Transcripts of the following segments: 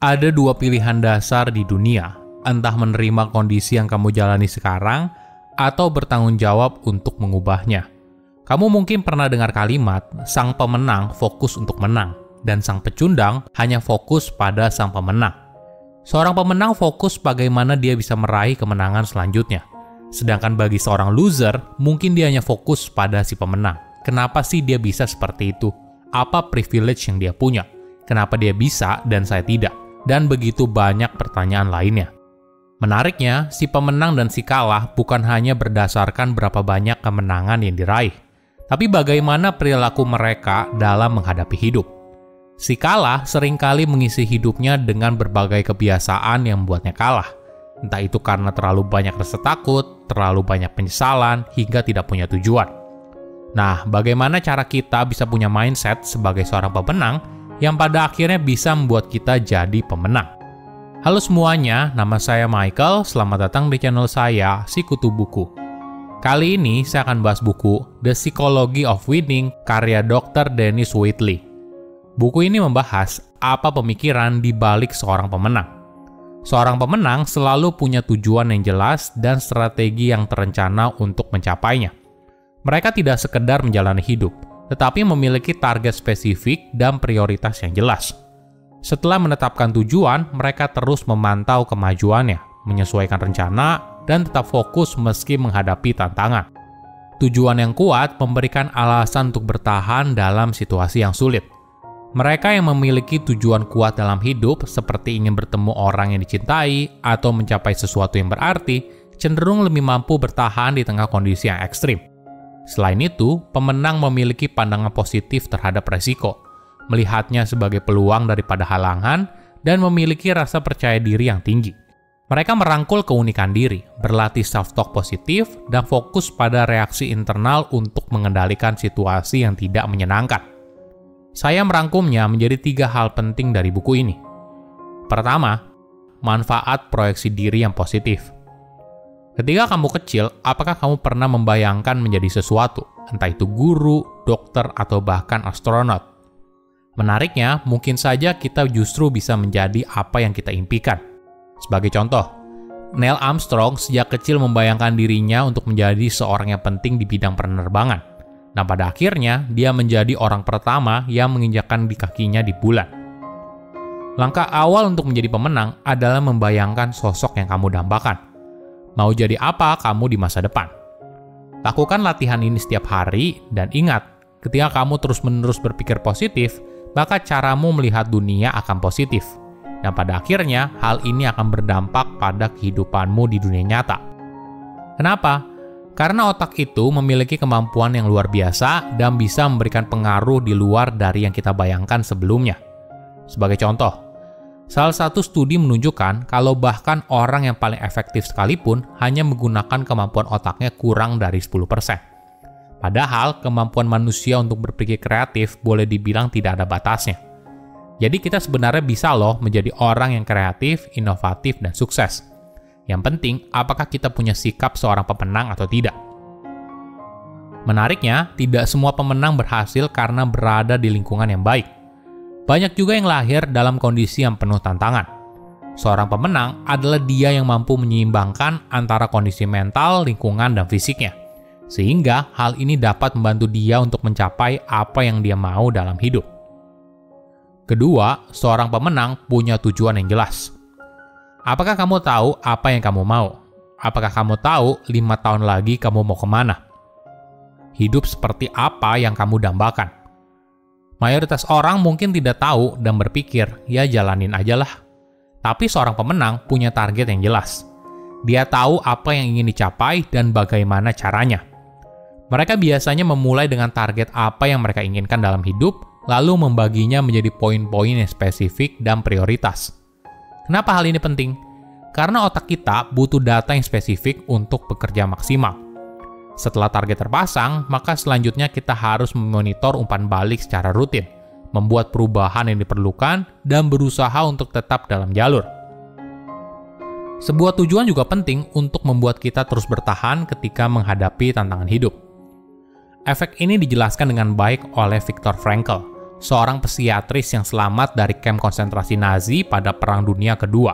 Ada dua pilihan dasar di dunia, entah menerima kondisi yang kamu jalani sekarang, atau bertanggung jawab untuk mengubahnya. Kamu mungkin pernah dengar kalimat, sang pemenang fokus untuk menang, dan sang pecundang hanya fokus pada sang pemenang. Seorang pemenang fokus bagaimana dia bisa meraih kemenangan selanjutnya. Sedangkan bagi seorang loser, mungkin dia hanya fokus pada si pemenang. Kenapa sih dia bisa seperti itu? Apa privilege yang dia punya? Kenapa dia bisa dan saya tidak? Dan begitu banyak pertanyaan lainnya. Menariknya, si pemenang dan si kalah bukan hanya berdasarkan berapa banyak kemenangan yang diraih, tapi bagaimana perilaku mereka dalam menghadapi hidup. Si kalah seringkali mengisi hidupnya dengan berbagai kebiasaan yang membuatnya kalah. Entah itu karena terlalu banyak rasa takut, terlalu banyak penyesalan, hingga tidak punya tujuan. Nah, bagaimana cara kita bisa punya mindset sebagai seorang pemenang yang pada akhirnya bisa membuat kita jadi pemenang? Halo semuanya, nama saya Michael, selamat datang di channel saya, Sikutu Buku. Kali ini saya akan bahas buku The Psychology of Winning, karya Dr. Dennis Waitley. Buku ini membahas apa pemikiran di balik seorang pemenang. Seorang pemenang selalu punya tujuan yang jelas dan strategi yang terencana untuk mencapainya. Mereka tidak sekedar menjalani hidup, tetapi memiliki target spesifik dan prioritas yang jelas. Setelah menetapkan tujuan, mereka terus memantau kemajuannya, menyesuaikan rencana, dan tetap fokus meski menghadapi tantangan. Tujuan yang kuat memberikan alasan untuk bertahan dalam situasi yang sulit. Mereka yang memiliki tujuan kuat dalam hidup, seperti ingin bertemu orang yang dicintai atau mencapai sesuatu yang berarti, cenderung lebih mampu bertahan di tengah kondisi yang ekstrim. Selain itu, pemenang memiliki pandangan positif terhadap resiko, melihatnya sebagai peluang daripada halangan, dan memiliki rasa percaya diri yang tinggi. Mereka merangkul keunikan diri, berlatih self-talk positif, dan fokus pada reaksi internal untuk mengendalikan situasi yang tidak menyenangkan. Saya merangkumnya menjadi 3 hal penting dari buku ini. Pertama, manfaat proyeksi diri yang positif. Ketika kamu kecil, apakah kamu pernah membayangkan menjadi sesuatu, entah itu guru, dokter, atau bahkan astronot? Menariknya, mungkin saja kita justru bisa menjadi apa yang kita impikan. Sebagai contoh, Neil Armstrong sejak kecil membayangkan dirinya untuk menjadi seorang yang penting di bidang penerbangan. Nah, pada akhirnya, dia menjadi orang pertama yang menginjakkan di kakinya di bulan. Langkah awal untuk menjadi pemenang adalah membayangkan sosok yang kamu dambakan. Mau jadi apa kamu di masa depan? Lakukan latihan ini setiap hari, dan ingat, ketika kamu terus-menerus berpikir positif, maka caramu melihat dunia akan positif. Dan pada akhirnya, hal ini akan berdampak pada kehidupanmu di dunia nyata. Kenapa? Karena otak itu memiliki kemampuan yang luar biasa dan bisa memberikan pengaruh di luar dari yang kita bayangkan sebelumnya. Sebagai contoh, salah satu studi menunjukkan kalau bahkan orang yang paling efektif sekalipun hanya menggunakan kemampuan otaknya kurang dari 10%. Padahal, kemampuan manusia untuk berpikir kreatif boleh dibilang tidak ada batasnya. Jadi kita sebenarnya bisa loh menjadi orang yang kreatif, inovatif, dan sukses. Yang penting, apakah kita punya sikap seorang pemenang atau tidak? Menariknya, tidak semua pemenang berhasil karena berada di lingkungan yang baik. Banyak juga yang lahir dalam kondisi yang penuh tantangan. Seorang pemenang adalah dia yang mampu menyeimbangkan antara kondisi mental, lingkungan, dan fisiknya. Sehingga hal ini dapat membantu dia untuk mencapai apa yang dia mau dalam hidup. Kedua, seorang pemenang punya tujuan yang jelas. Apakah kamu tahu apa yang kamu mau? Apakah kamu tahu 5 tahun lagi kamu mau kemana? Hidup seperti apa yang kamu dambakan? Mayoritas orang mungkin tidak tahu dan berpikir, ya jalanin aja lah. Tapi seorang pemenang punya target yang jelas. Dia tahu apa yang ingin dicapai dan bagaimana caranya. Mereka biasanya memulai dengan target apa yang mereka inginkan dalam hidup, lalu membaginya menjadi poin-poin yang spesifik dan prioritas. Kenapa hal ini penting? Karena otak kita butuh data yang spesifik untuk bekerja maksimal. Setelah target terpasang, maka selanjutnya kita harus memonitor umpan balik secara rutin, membuat perubahan yang diperlukan, dan berusaha untuk tetap dalam jalur. Sebuah tujuan juga penting untuk membuat kita terus bertahan ketika menghadapi tantangan hidup. Efek ini dijelaskan dengan baik oleh Viktor Frankl, seorang psikiatris yang selamat dari kamp konsentrasi Nazi pada Perang Dunia Kedua.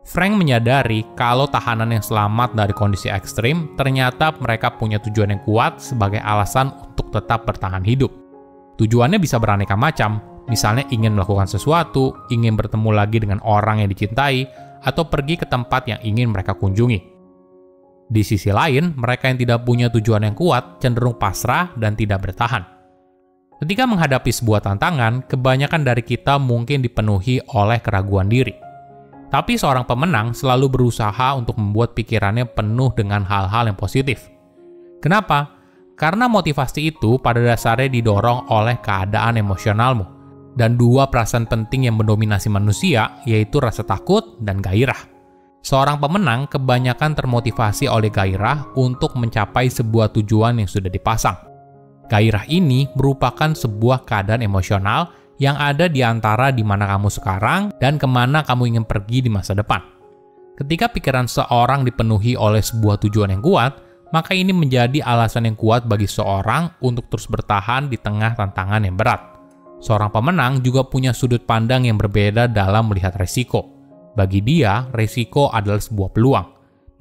Frank menyadari kalau tahanan yang selamat dari kondisi ekstrim ternyata mereka punya tujuan yang kuat sebagai alasan untuk tetap bertahan hidup. Tujuannya bisa beraneka macam, misalnya ingin melakukan sesuatu, ingin bertemu lagi dengan orang yang dicintai, atau pergi ke tempat yang ingin mereka kunjungi. Di sisi lain, mereka yang tidak punya tujuan yang kuat cenderung pasrah dan tidak bertahan. Ketika menghadapi sebuah tantangan, kebanyakan dari kita mungkin dipenuhi oleh keraguan diri. Tapi seorang pemenang selalu berusaha untuk membuat pikirannya penuh dengan hal-hal yang positif. Kenapa? Karena motivasi itu pada dasarnya didorong oleh keadaan emosionalmu. Dan dua perasaan penting yang mendominasi manusia, yaitu rasa takut dan gairah. Seorang pemenang kebanyakan termotivasi oleh gairah untuk mencapai sebuah tujuan yang sudah dipasang. Gairah ini merupakan sebuah keadaan emosional yang ada di antara di mana kamu sekarang dan kemana kamu ingin pergi di masa depan. Ketika pikiran seorang dipenuhi oleh sebuah tujuan yang kuat, maka ini menjadi alasan yang kuat bagi seorang untuk terus bertahan di tengah tantangan yang berat. Seorang pemenang juga punya sudut pandang yang berbeda dalam melihat resiko. Bagi dia, resiko adalah sebuah peluang.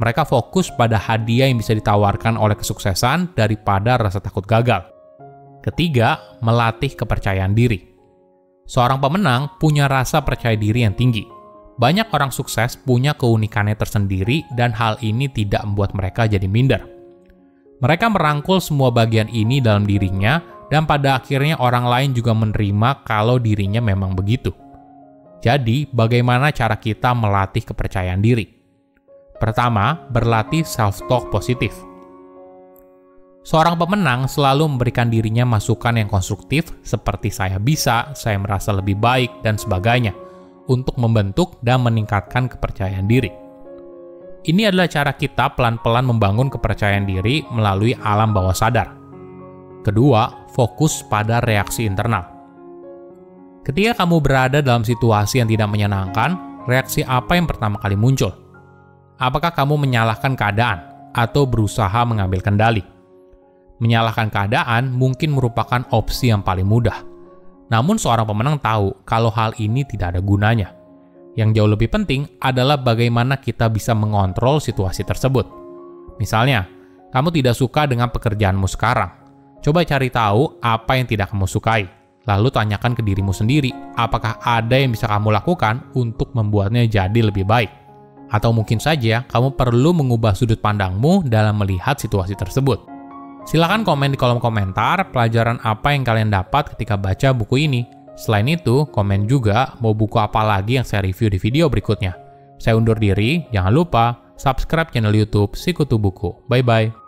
Mereka fokus pada hadiah yang bisa ditawarkan oleh kesuksesan daripada rasa takut gagal. Ketiga, melatih kepercayaan diri. Seorang pemenang punya rasa percaya diri yang tinggi. Banyak orang sukses punya keunikannya tersendiri dan hal ini tidak membuat mereka jadi minder. Mereka merangkul semua bagian ini dalam dirinya dan pada akhirnya orang lain juga menerima kalau dirinya memang begitu. Jadi, bagaimana cara kita melatih kepercayaan diri? Pertama, berlatih self-talk positif. Seorang pemenang selalu memberikan dirinya masukan yang konstruktif seperti saya bisa, saya merasa lebih baik, dan sebagainya untuk membentuk dan meningkatkan kepercayaan diri. Ini adalah cara kita pelan-pelan membangun kepercayaan diri melalui alam bawah sadar. Kedua, fokus pada reaksi internal. Ketika kamu berada dalam situasi yang tidak menyenangkan, reaksi apa yang pertama kali muncul? Apakah kamu menyalahkan keadaan atau berusaha mengambil kendali? Menyalahkan keadaan mungkin merupakan opsi yang paling mudah. Namun seorang pemenang tahu kalau hal ini tidak ada gunanya. Yang jauh lebih penting adalah bagaimana kita bisa mengontrol situasi tersebut. Misalnya, kamu tidak suka dengan pekerjaanmu sekarang. Coba cari tahu apa yang tidak kamu sukai. Lalu tanyakan ke dirimu sendiri, apakah ada yang bisa kamu lakukan untuk membuatnya jadi lebih baik? Atau mungkin saja kamu perlu mengubah sudut pandangmu dalam melihat situasi tersebut. Silakan komen di kolom komentar pelajaran apa yang kalian dapat ketika baca buku ini. Selain itu, komen juga mau buku apa lagi yang saya review di video berikutnya. Saya undur diri, jangan lupa subscribe channel YouTube Sikutu Buku. Bye-bye.